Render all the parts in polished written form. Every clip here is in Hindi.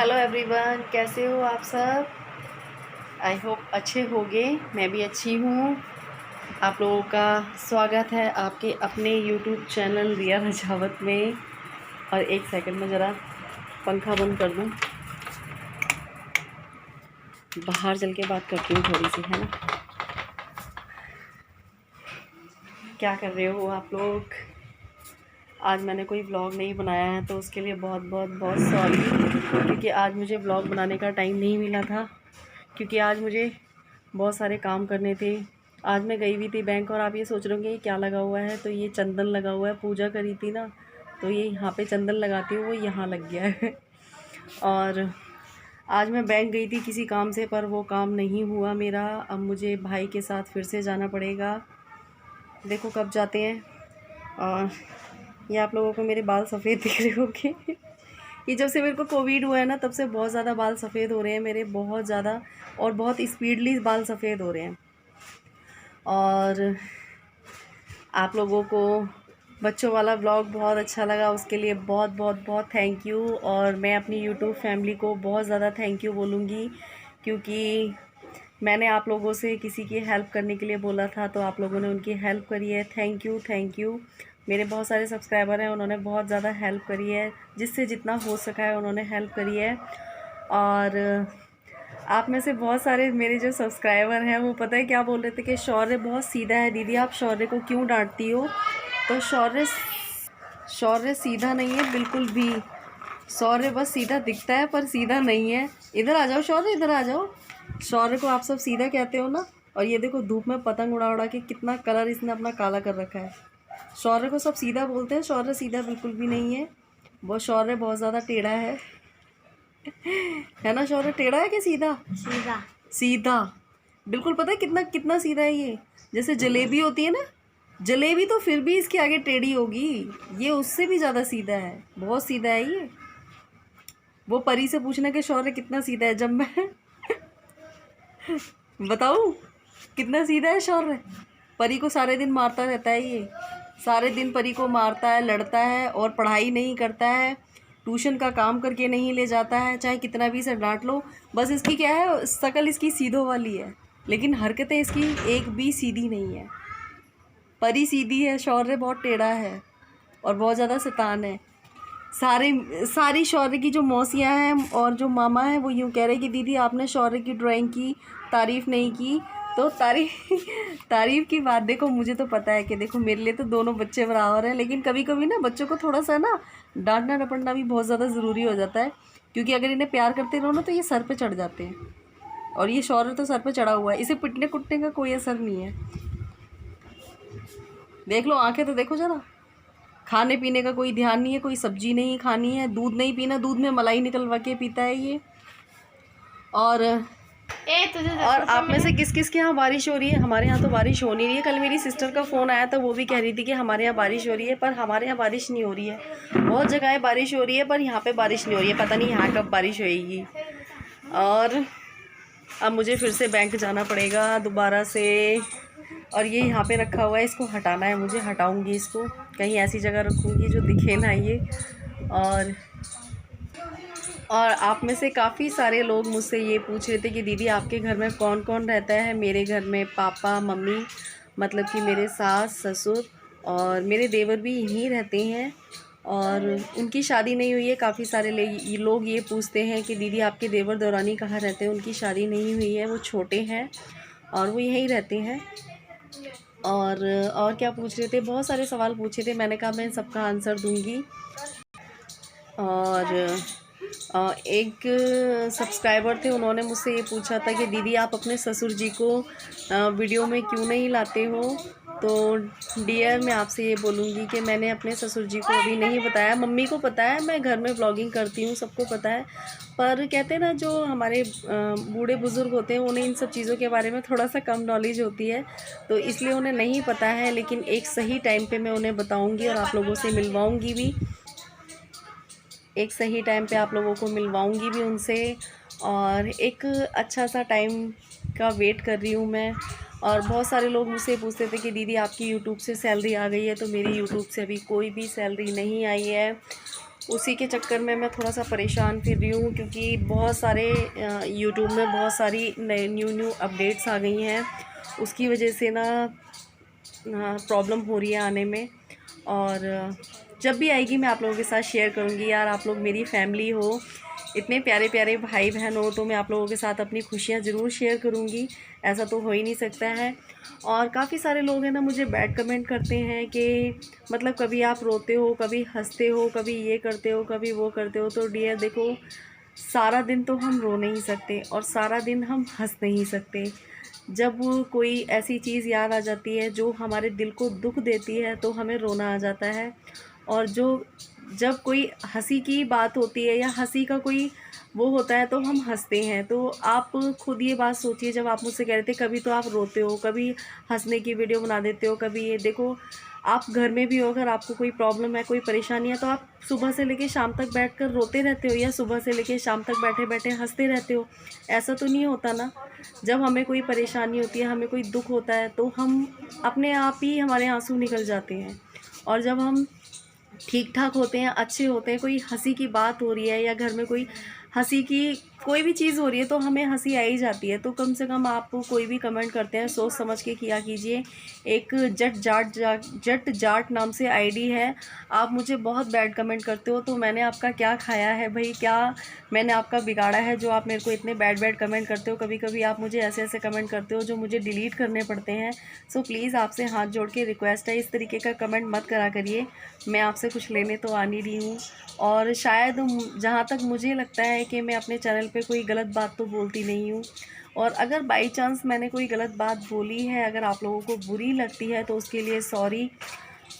हेलो एवरीवन, कैसे हो आप सब। आई होप अच्छे होंगे। मैं भी अच्छी हूँ। आप लोगों का स्वागत है आपके अपने यूट्यूब चैनल रिया रजावत में। और एक सेकंड में ज़रा पंखा बंद कर दूँ, बाहर चल के बात करती हूँ थोड़ी सी, है ना। क्या कर रहे हो आप लोग। आज मैंने कोई व्लॉग नहीं बनाया है तो उसके लिए बहुत बहुत बहुत सॉरी, क्योंकि आज मुझे व्लॉग बनाने का टाइम नहीं मिला था, क्योंकि आज मुझे बहुत सारे काम करने थे। आज मैं गई हुई थी बैंक, और आप ये सोच रहे होंगे क्या लगा हुआ है, तो ये चंदन लगा हुआ है। पूजा करी थी ना, तो ये यहाँ पे चंदन लगाती हूँ, वो यहाँ लग गया है। और आज मैं बैंक गई थी किसी काम से, पर वो काम नहीं हुआ मेरा। अब मुझे भाई के साथ फिर से जाना पड़ेगा, देखो कब जाते हैं। और ये आप लोगों को मेरे बाल सफ़ेद दिख रहे होंगे। ये जब से मेरे को कोविड हुआ है ना, तब से बहुत ज़्यादा बाल सफ़ेद हो रहे हैं मेरे, बहुत ज़्यादा, और बहुत स्पीडली बाल सफ़ेद हो रहे हैं। और आप लोगों को बच्चों वाला व्लॉग बहुत अच्छा लगा, उसके लिए बहुत बहुत बहुत थैंक यू। और मैं अपनी यूट्यूब फैमिली को बहुत ज़्यादा थैंक यू बोलूँगी, क्योंकि मैंने आप लोगों से किसी की हेल्प करने के लिए बोला था, तो आप लोगों ने उनकी हेल्प करी है। Thank you, thank you. मेरे बहुत सारे सब्सक्राइबर हैं, उन्होंने बहुत ज़्यादा हेल्प करी है, जिससे जितना हो सका है उन्होंने हेल्प करी है। और आप में से बहुत सारे मेरे जो सब्सक्राइबर हैं, वो पता है क्या बोल रहे थे कि शौर्य बहुत सीधा है दीदी, आप शौर्य को क्यों डांटती हो। तो शौर्य सीधा नहीं है बिल्कुल भी। शौर्य बस सीधा दिखता है, पर सीधा नहीं है। इधर आ जाओ शौर्य, इधर आ जाओ। शौर्य को आप सब सीधा कहते हो ना। और ये देखो धूप में पतंग उड़ा उड़ा के कितना कलर इसने अपना काला कर रखा है। शौर्य को सब सीधा बोलते हैं, शौर्य सीधा बिल्कुल भी नहीं है। वो शौर्य बहुत ज़्यादा टेढ़ा है ना। शौर्य टेढ़ा है कि सीधा। सीधा सीधा बिल्कुल। पता है कितना कितना सीधा है ये। जैसे जलेबी होती है ना, जलेबी तो फिर भी इसके आगे टेढ़ी होगी, ये उससे भी ज़्यादा सीधा है, बहुत सीधा है ये। वो परी से पूछना कि शौर्य कितना सीधा है, जब मैं बताऊँ कितना सीधा है शौर्य। परी को सारे दिन मारता रहता है ये, सारे दिन परी को मारता है, लड़ता है, और पढ़ाई नहीं करता है, ट्यूशन का काम करके नहीं ले जाता है, चाहे कितना भी इसे डांट लो। बस इसकी क्या है, शकल इसकी सीधो वाली है, लेकिन हरकतें इसकी एक भी सीधी नहीं है। परी सीधी है, शौर्य बहुत टेढ़ा है और बहुत ज़्यादा शैतान है। सारी शौर्य की जो मौसियाँ हैं और जो मामा हैं, वो यूँ कह रहे कि दीदी आपने शौर्य की ड्राइंग की तारीफ़ नहीं की। तो तारीफ़ की बात देखो, मुझे तो पता है कि देखो मेरे लिए तो दोनों बच्चे बराबर हैं, लेकिन कभी कभी ना बच्चों को थोड़ा सा ना डांटना डपटना भी बहुत ज़्यादा ज़रूरी हो जाता है, क्योंकि अगर इन्हें प्यार करते रहो ना तो ये सर पे चढ़ जाते हैं। और ये शौर्य तो सर पे चढ़ा हुआ है, इसे पिटने कुटने का कोई असर नहीं है। देख लो आंखें तो देखो ज़रा। खाने पीने का कोई ध्यान नहीं है, कोई सब्जी नहीं खानी है, दूध नहीं पीना, दूध में मलाई निकलवा के पीता है ये। और आप में से किस किस के यहाँ बारिश हो रही है। हमारे यहाँ तो बारिश हो नहीं रही है। कल मेरी सिस्टर का फ़ोन आया था, वो भी कह रही थी कि हमारे यहाँ बारिश हो रही है, पर हमारे यहाँ बारिश नहीं हो रही है। बहुत जगह बारिश हो रही है, पर यहाँ पे बारिश नहीं हो रही है। पता नहीं यहाँ कब बारिश होएगी। और अब मुझे फिर से बैंक जाना पड़ेगा दोबारा से। और ये यहाँ पे रखा हुआ है, इसको हटाना है मुझे, हटाऊंगी इसको, कहीं ऐसी जगह रखूँगी जो दिखे ना ये। और आप में से काफ़ी सारे लोग मुझसे ये पूछ रहे थे कि दीदी आपके घर में कौन कौन रहता है। मेरे घर में पापा मम्मी, मतलब कि मेरे सास ससुर और मेरे देवर भी यहीं रहते हैं, और उनकी शादी नहीं हुई है। काफ़ी सारे लोग ये पूछते हैं कि दीदी आपके देवर देवरानी कहाँ रहते हैं। उनकी शादी नहीं हुई है, वो छोटे हैं और वो यहीं रहते हैं। और क्या पूछ रहे थे, बहुत सारे सवाल पूछे थे, मैंने कहा मैं सबका आंसर दूंगी। और एक सब्सक्राइबर थे, उन्होंने मुझसे ये पूछा था कि दीदी आप अपने ससुर जी को वीडियो में क्यों नहीं लाते हो। तो डियर मैं आपसे ये बोलूँगी कि मैंने अपने ससुर जी को अभी नहीं बताया। मम्मी को पता है मैं घर में व्लॉगिंग करती हूँ, सबको पता है, पर कहते हैं ना जो हमारे बूढ़े बुज़ुर्ग होते हैं उन्हें इन सब चीज़ों के बारे में थोड़ा सा कम नॉलेज होती है, तो इसलिए उन्हें नहीं पता है। लेकिन एक सही टाइम पे मैं उन्हें बताऊँगी और आप लोगों से मिलवाऊँगी भी। एक सही टाइम पे आप लोगों को मिलवाऊंगी भी उनसे। और एक अच्छा सा टाइम का वेट कर रही हूँ मैं। और बहुत सारे लोग मुझसे पूछते थे कि दीदी आपकी यूट्यूब से सैलरी आ गई है, तो मेरी यूट्यूब से अभी कोई भी सैलरी नहीं आई है। उसी के चक्कर में मैं थोड़ा सा परेशान फिर रही हूँ, क्योंकि बहुत सारे यूट्यूब में बहुत सारी नए न्यू अपडेट्स आ गई हैं। उसकी वजह से ना प्रॉब्लम हो रही है आने में। और जब भी आएगी मैं आप लोगों के साथ शेयर करूँगी। यार आप लोग मेरी फैमिली हो, इतने प्यारे प्यारे भाई बहन हो, तो मैं आप लोगों के साथ अपनी खुशियाँ ज़रूर शेयर करूँगी। ऐसा तो हो ही नहीं सकता है। और काफ़ी सारे लोग हैं ना मुझे बैड कमेंट करते हैं कि मतलब कभी आप रोते हो, कभी हंसते हो, कभी ये करते हो, कभी वो करते हो। तो डियर देखो, सारा दिन तो हम रो नहीं सकते और सारा दिन हम हंस नहीं सकते। जब कोई ऐसी चीज़ याद आ जाती है जो हमारे दिल को दुख देती है तो हमें रोना आ जाता है। और जब कोई हंसी की बात होती है या हंसी का कोई वो होता है तो हम हंसते हैं। तो आप खुद ये बात सोचिए, जब आप मुझसे कह रहे थे कभी तो आप रोते हो, कभी हंसने की वीडियो बना देते हो, कभी ये देखो आप घर में भी हो, अगर आपको कोई प्रॉब्लम है, कोई परेशानी है, तो आप सुबह से लेके शाम तक बैठकर रोते रहते हो या सुबह से लेके शाम तक बैठे बैठे हंसते रहते हो? ऐसा तो नहीं होता ना। जब हमें कोई परेशानी होती है, हमें कोई दुख होता है, तो हम अपने आप ही हमारे आंसू निकल जाते हैं। और जब हम ठीक ठाक होते हैं, अच्छे होते हैं, कोई हंसी की बात हो रही है या घर में कोई हंसी की कोई भी चीज़ हो रही है तो हमें हंसी आ ही जाती है। तो कम से कम आप कोई भी कमेंट करते हैं सोच समझ के किया कीजिए। एक जट जाट नाम से आईडी है, आप मुझे बहुत बैड कमेंट करते हो। तो मैंने आपका क्या खाया है भाई, क्या मैंने आपका बिगाड़ा है जो आप मेरे को इतने बैड कमेंट करते हो? कभी कभी आप मुझे ऐसे ऐसे कमेंट करते हो जो मुझे डिलीट करने पड़ते हैं। सो प्लीज़ आपसे हाथ जोड़ के रिक्वेस्ट है, इस तरीके का कमेंट मत करा करिए। मैं आपसे कुछ लेने तो आ नहीं रही हूँ। और शायद जहाँ तक मुझे लगता है कि मैं अपने चैनल पे कोई गलत बात तो बोलती नहीं हूँ। और अगर बाई चांस मैंने कोई गलत बात बोली है, अगर आप लोगों को बुरी लगती है, तो उसके लिए सॉरी।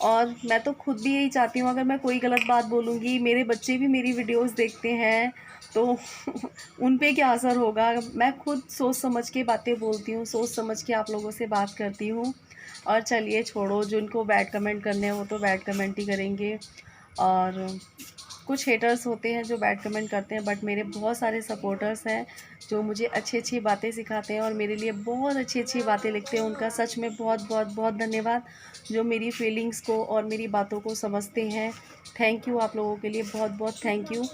और मैं तो खुद भी यही चाहती हूँ, अगर मैं कोई गलत बात बोलूँगी, मेरे बच्चे भी मेरी वीडियोस देखते हैं तो उन पे क्या असर होगा? मैं खुद सोच समझ के बातें बोलती हूँ, सोच समझ के आप लोगों से बात करती हूँ। और चलिए छोड़ो, जिनको बैड कमेंट करने हैं वो तो बैड कमेंट ही करेंगे। और कुछ हेटर्स होते हैं जो बैड कमेंट करते हैं, बट मेरे बहुत सारे सपोर्टर्स हैं जो मुझे अच्छी अच्छी बातें सिखाते हैं और मेरे लिए बहुत अच्छी अच्छी बातें लिखते हैं। उनका सच में बहुत बहुत बहुत धन्यवाद, जो मेरी फीलिंग्स को और मेरी बातों को समझते हैं। थैंक यू, आप लोगों के लिए बहुत बहुत थैंक यू।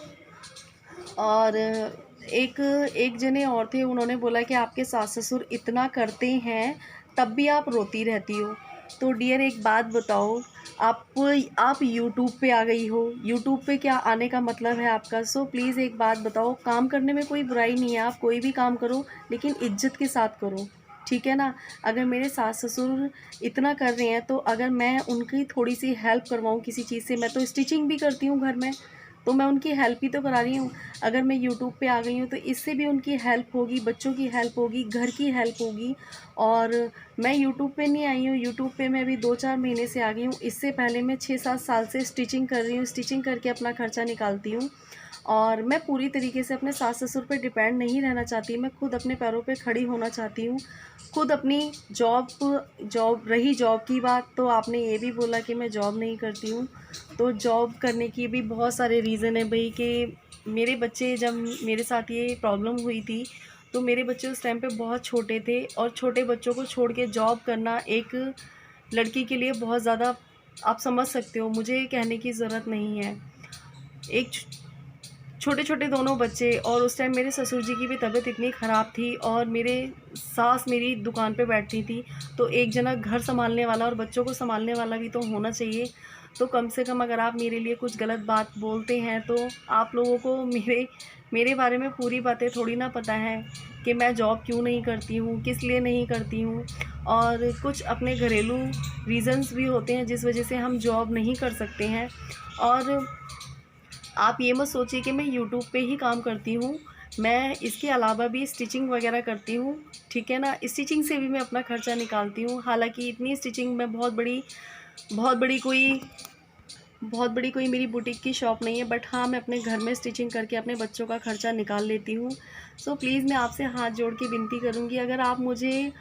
और एक जने और थे, उन्होंने बोला कि आपके सास ससुर इतना करते हैं तब भी आप रोती रहती हो। तो डियर एक बात बताओ, आप यूट्यूब पे आ गई हो, यूट्यूब पे क्या आने का मतलब है आपका? सो प्लीज़ एक बात बताओ, काम करने में कोई बुराई नहीं है, आप कोई भी काम करो लेकिन इज्जत के साथ करो, ठीक है ना? अगर मेरे सास ससुर इतना कर रहे हैं तो अगर मैं उनकी थोड़ी सी हेल्प करवाऊँ किसी चीज़ से, मैं तो स्टिचिंग भी करती हूँ घर में, तो मैं उनकी हेल्प ही तो करा रही हूँ। अगर मैं यूट्यूब पे आ गई हूँ तो इससे भी उनकी हेल्प होगी, बच्चों की हेल्प होगी, घर की हेल्प होगी। और मैं यूट्यूब पे नहीं आई हूँ, यूट्यूब पे मैं अभी 2-4 महीने से आ गई हूँ। इससे पहले मैं 6-7 साल से स्टिचिंग कर रही हूँ, स्टिचिंग करके अपना खर्चा निकालती हूँ। और मैं पूरी तरीके से अपने सास ससुर पे डिपेंड नहीं रहना चाहती, मैं खुद अपने पैरों पे खड़ी होना चाहती हूँ। खुद अपनी जॉब की बात, तो आपने ये भी बोला कि मैं जॉब नहीं करती हूँ। तो जॉब करने की भी बहुत सारे रीज़न है भाई, कि मेरे बच्चे, जब मेरे साथ ये प्रॉब्लम हुई थी तो मेरे बच्चे उस टाइम पे बहुत छोटे थे, और छोटे बच्चों को छोड़ के जॉब करना एक लड़की के लिए बहुत ज़्यादा, आप समझ सकते हो, मुझे कहने की ज़रूरत नहीं है। एक छोटे छोटे दोनों बच्चे, और उस टाइम मेरे ससुर जी की भी तबीयत इतनी ख़राब थी और मेरे सास मेरी दुकान पे बैठती थी। तो एक जना घर संभालने वाला और बच्चों को संभालने वाला भी तो होना चाहिए। तो कम से कम अगर आप मेरे लिए कुछ गलत बात बोलते हैं तो आप लोगों को मेरे बारे में पूरी बातें थोड़ी ना पता है कि मैं जॉब क्यों नहीं करती हूँ, किस लिए नहीं करती हूँ। और कुछ अपने घरेलू रीज़न्स भी होते हैं जिस वजह से हम जॉब नहीं कर सकते हैं। और आप ये मत सोचिए कि मैं यूट्यूब पे ही काम करती हूँ, मैं इसके अलावा भी स्टिचिंग वगैरह करती हूँ, ठीक है ना? स्टिचिंग से भी मैं अपना खर्चा निकालती हूँ। हालांकि इतनी स्टिचिंग में बहुत बड़ी कोई मेरी बुटीक की शॉप नहीं है, बट हाँ मैं अपने घर में स्टिचिंग करके अपने बच्चों का खर्चा निकाल लेती हूँ। सो प्लीज़ मैं आपसे हाथ जोड़ के विनती करूँगी, अगर आप मुझे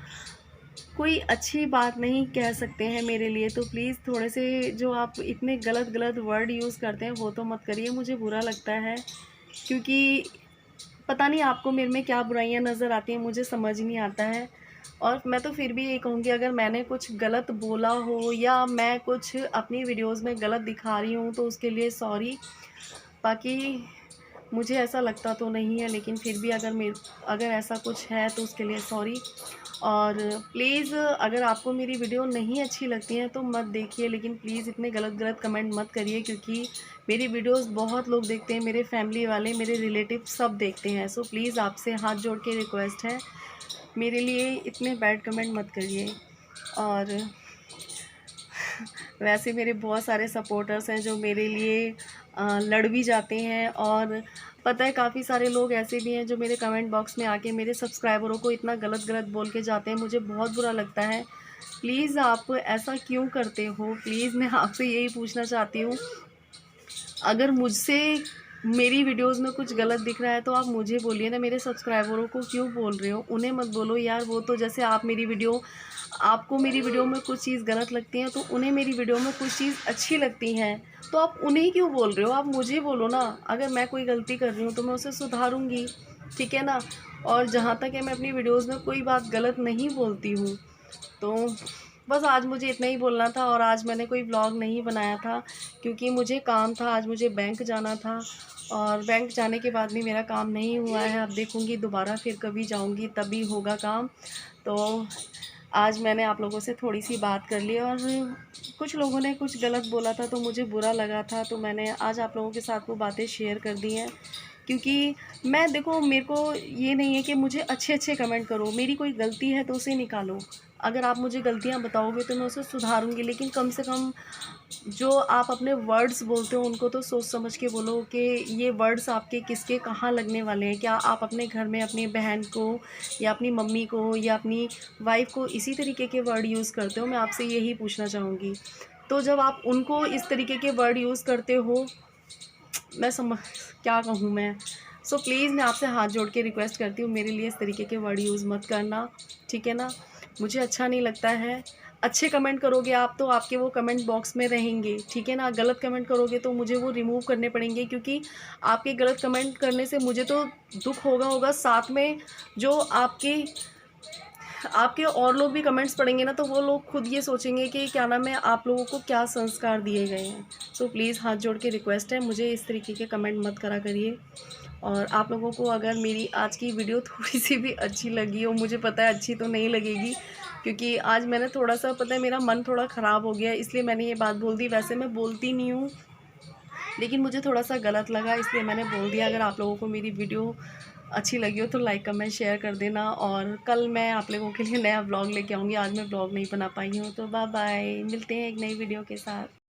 कोई अच्छी बात नहीं कह सकते हैं मेरे लिए, तो प्लीज़ थोड़े से जो आप इतने गलत वर्ड यूज़ करते हैं वो तो मत करिए, मुझे बुरा लगता है। क्योंकि पता नहीं आपको मेरे में क्या बुराइयां नज़र आती हैं, मुझे समझ नहीं आता है। और मैं तो फिर भी यही कहूँगी, अगर मैंने कुछ गलत बोला हो या मैं कुछ अपनी वीडियोज़ में गलत दिखा रही हूँ तो उसके लिए सॉरी। बाकी मुझे ऐसा लगता तो नहीं है, लेकिन फिर भी अगर ऐसा कुछ है तो उसके लिए सॉरी। और प्लीज़ अगर आपको मेरी वीडियो नहीं अच्छी लगती है तो मत देखिए, लेकिन प्लीज़ इतने गलत गलत कमेंट मत करिए, क्योंकि मेरी वीडियोस बहुत लोग देखते हैं, मेरे फैमिली वाले, मेरे रिलेटिव सब देखते हैं। सो प्लीज़ आपसे हाथ जोड़ के रिक्वेस्ट है, मेरे लिए इतने बैड कमेंट मत करिए। और वैसे मेरे बहुत सारे सपोर्टर्स हैं जो मेरे लिए लड़ भी जाते हैं, और पता है काफ़ी सारे लोग ऐसे भी हैं जो मेरे कमेंट बॉक्स में आके मेरे सब्सक्राइबरों को इतना गलत गलत बोल के जाते हैं, मुझे बहुत बुरा लगता है। प्लीज़ आप ऐसा क्यों करते हो? प्लीज़ मैं आपसे यही पूछना चाहती हूँ, अगर मुझसे मेरी वीडियोस में कुछ गलत दिख रहा है तो आप मुझे बोलिए ना, मेरे सब्सक्राइबरों को क्यों बोल रहे हो? उन्हें मत बोलो यार। वो तो जैसे आपको मेरी वीडियो में कुछ चीज़ गलत लगती है तो उन्हें मेरी वीडियो में कुछ चीज़ अच्छी लगती हैं, तो आप उन्हें क्यों बोल रहे हो? आप मुझे बोलो ना। अगर मैं कोई गलती कर रही हूँ तो मैं उसे सुधारूँगी, ठीक है ना? और जहाँ तक है, मैं अपनी वीडियोज़ में कोई बात गलत नहीं बोलती हूँ। तो बस आज मुझे इतना ही बोलना था, और आज मैंने कोई व्लॉग नहीं बनाया था क्योंकि मुझे काम था। आज मुझे बैंक जाना था, और बैंक जाने के बाद भी मेरा काम नहीं हुआ है। अब देखूँगी दोबारा फिर कभी जाऊँगी तभी होगा काम। तो आज मैंने आप लोगों से थोड़ी सी बात कर ली, और कुछ लोगों ने कुछ गलत बोला था तो मुझे बुरा लगा था, तो मैंने आज आप लोगों के साथ वो बातें शेयर कर दी हैं। क्योंकि मैं देखो, मेरे को ये नहीं है कि मुझे अच्छे अच्छे कमेंट करो, मेरी कोई गलती है तो उसे निकालो। अगर आप मुझे गलतियाँ बताओगे तो मैं उसे सुधारूँगी, लेकिन कम से कम जो आप अपने वर्ड्स बोलते हो उनको तो सोच समझ के बोलो कि ये वर्ड्स आपके किसके कहाँ लगने वाले हैं। क्या आप अपने घर में अपनी बहन को या अपनी मम्मी को या अपनी वाइफ को इसी तरीके के वर्ड यूज़ करते हो? मैं आपसे यही पूछना चाहूँगी। तो जब आप उनको इस तरीके के वर्ड यूज़ करते हो, मैं समझ क्या कहूँ मैं। सो प्लीज़ मैं आपसे हाथ जोड़ के रिक्वेस्ट करती हूँ, मेरे लिए इस तरीके के वर्ड यूज़ मत करना, ठीक है ना? मुझे अच्छा नहीं लगता है। अच्छे कमेंट करोगे आप तो आपके वो कमेंट बॉक्स में रहेंगे, ठीक है ना? गलत कमेंट करोगे तो मुझे वो रिमूव करने पड़ेंगे, क्योंकि आपके गलत कमेंट करने से मुझे तो दुःख होगा, साथ में जो आपके और लोग भी कमेंट्स पढ़ेंगे ना, तो वो लोग खुद ये सोचेंगे कि क्या नाम है, आप लोगों को क्या संस्कार दिए गए हैं। सो प्लीज़ हाथ जोड़ के रिक्वेस्ट है, मुझे इस तरीके के कमेंट मत करा करिए। और आप लोगों को अगर मेरी आज की वीडियो थोड़ी सी भी अच्छी लगी हो, मुझे पता है अच्छी तो नहीं लगेगी, क्योंकि आज मैंने थोड़ा-सा, पता है, मेरा मन थोड़ा ख़राब हो गया, इसलिए मैंने ये बात बोल दी। वैसे मैं बोलती नहीं हूँ, लेकिन मुझे थोड़ा-सा गलत लगा, इसलिए मैंने बोल दिया। अगर आप लोगों को मेरी वीडियो अच्छी लगी हो तो लाइक, कमेंट, शेयर कर देना, और कल मैं आप लोगों के लिए नया व्लॉग लेके आऊँगी। आज मैं व्लॉग नहीं बना पाई हूँ, तो बाय बाय, मिलते हैं एक नई वीडियो के साथ।